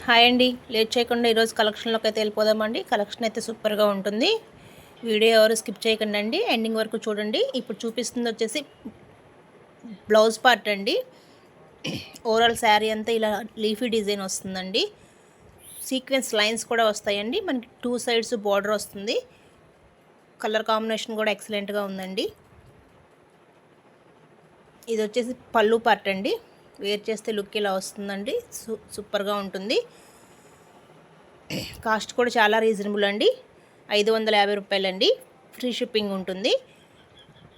Hi అండి, late చేయకుండా ఈరోజు కలెక్షన్లోకి అయితే వెళ్ళిపోదామండి. కలెక్షన్ అయితే సూపర్గా ఉంటుంది. వీడియో ఎవరు స్కిప్ చేయకండి అండి, ఎండింగ్ వరకు చూడండి. ఇప్పుడు చూపిస్తుంది వచ్చేసి బ్లౌజ్ పార్ట్ అండి. ఓవరాల్ శారీ అంతా ఇలా లీఫీ డిజైన్ వస్తుందండి. సీక్వెన్స్ లైన్స్ కూడా వస్తాయండి. మనకి 2 సైడ్స్ బార్డర్ వస్తుంది. కలర్ కాంబినేషన్ కూడా ఎక్సలెంట్గా ఉందండి. ఇది వచ్చేసి పళ్ళు పార్ట్ అండి. వేర్ చేస్తే లుక్ ఇలా వస్తుందండి. సూపర్గా ఉంటుంది. కాస్ట్ కూడా చాలా రీజనబుల్ అండి. 550 రూపాయలండి. ఫ్రీ షిప్పింగ్ ఉంటుంది.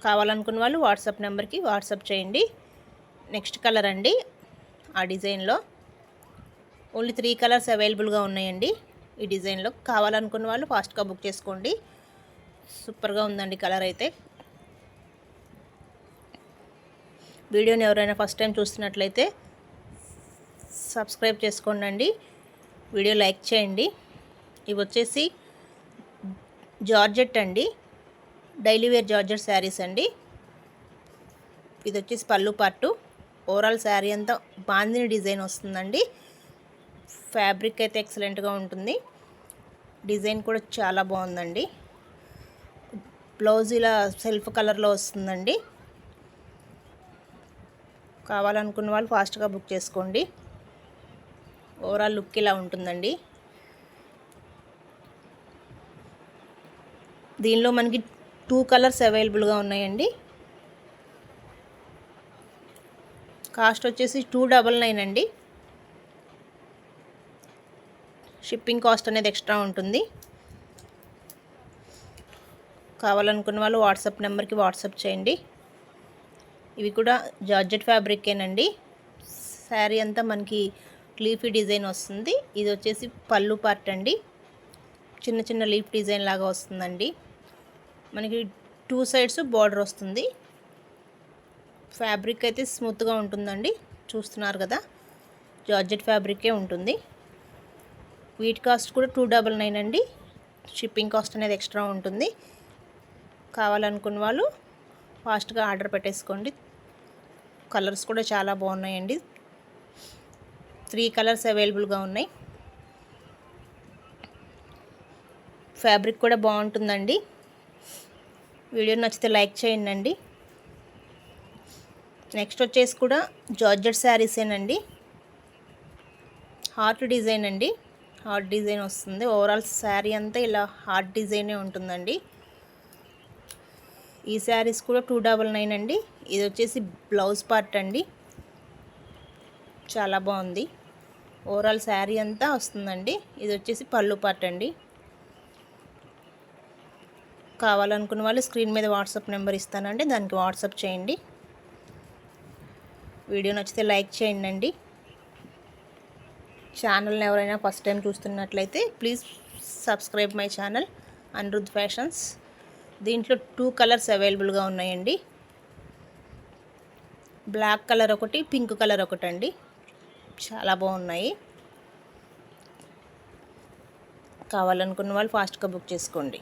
కావాలనుకున్న వాళ్ళు వాట్సాప్ నెంబర్కి వాట్సాప్ చేయండి. నెక్స్ట్ కలర్ అండి. ఆ డిజైన్లో ఓన్లీ 3 కలర్స్ అవైలబుల్గా ఉన్నాయండి. ఈ డిజైన్లో కావాలనుకున్న వాళ్ళు ఫాస్ట్గా బుక్ చేసుకోండి. సూపర్గా ఉందండి కలర్ అయితే. వీడియోని ఎవరైనా ఫస్ట్ టైం చూస్తున్నట్లయితే సబ్స్క్రైబ్ చేసుకోండి. వీడియో లైక్ చేయండి. ఇవి వచ్చేసి జార్జెట్ అండి, డైలీ వేర్ జార్జెట్ శారీస్ అండి. ఇది వచ్చేసి పళ్ళు పార్టు. ఓవరాల్ శారీ అంతా బాందిని డిజైన్ వస్తుందండి. ఫ్యాబ్రిక్ అయితే ఎక్సలెంట్గా ఉంటుంది. డిజైన్ కూడా చాలా బాగుందండి. బ్లౌజ్ ఇలా సెల్ఫ్ కలర్లో వస్తుందండి. కావాలనుకున్న వాళ్ళు ఫాస్ట్గా బుక్ చేసుకోండి. ఓవరాల్ లుక్ ఇలా ఉంటుందండి. దీనిలో మనకి 2 కలర్స్ అవైలబుల్గా ఉన్నాయండి. కాస్ట్ వచ్చేసి 299 అండి. షిప్పింగ్ కాస్ట్ అనేది ఎక్స్ట్రా ఉంటుంది. కావాలనుకున్న వాళ్ళు వాట్సాప్ నెంబర్కి వాట్సాప్ చేయండి. ఇవి కూడా జార్జెట్ ఫ్యాబ్రికేనండి. శారీ అంతా మనకి లీఫీ డిజైన్ వస్తుంది. ఇది వచ్చేసి పళ్ళు పార్ట్ అండి. చిన్న చిన్న లీఫ్ డిజైన్ లాగా వస్తుందండి. మనకి 2 సైడ్స్ బార్డర్ వస్తుంది. ఫ్యాబ్రిక్ అయితే స్మూత్గా ఉంటుందండి. చూస్తున్నారు కదా, జార్జెట్ ఫ్యాబ్రికే ఉంటుంది. వీటి కాస్ట్ కూడా 299 అండి. షిప్పింగ్ కాస్ట్ అనేది ఎక్స్ట్రా ఉంటుంది. కావాలనుకున్న వాళ్ళు ఫాస్ట్గా ఆర్డర్ పెట్టేసుకోండి. కలర్స్ కూడా చాలా బాగున్నాయండి. 3 కలర్స్ అవైలబుల్గా ఉన్నాయి. ఫ్యాబ్రిక్ కూడా బాగుంటుందండి. వీడియో నచ్చితే లైక్ చేయండి. నెక్స్ట్ వచ్చేసి కూడా జార్జెట్ శారీసేనండి. హార్ట్ డిజైన్ అండి. హార్ట్ డిజైన్ వస్తుంది. ఓవరాల్ శారీ అంతా ఇలా హార్ట్ డిజైనే ఉంటుందండి. ఈ శారీస్ కూడా 299 అండి. ఇది వచ్చేసి బ్లౌజ్ పార్ట్ అండి. చాలా బాగుంది. ఓవరాల్ శారీ అంతా వస్తుందండి. ఇది వచ్చేసి పళ్ళు పార్ట్ అండి. కావాలనుకున్న వాళ్ళు స్క్రీన్ మీద వాట్సాప్ నెంబర్ ఇస్తానండి, దానికి వాట్సాప్ చేయండి. వీడియో నచ్చితే లైక్ చేయండి. ఛానల్ని ఎవరైనా ఫస్ట్ టైం చూస్తున్నట్లయితే please subscribe my channel Anirudh fashions. దీంట్లో 2 కలర్స్ అవైలబుల్గా ఉన్నాయండి. బ్లాక్ కలర్ ఒకటి, పింక్ కలర్ ఒకటి అండి. చాలా బాగున్నాయి. కావాలనుకున్న వాళ్ళు ఫాస్ట్గా బుక్ చేసుకోండి.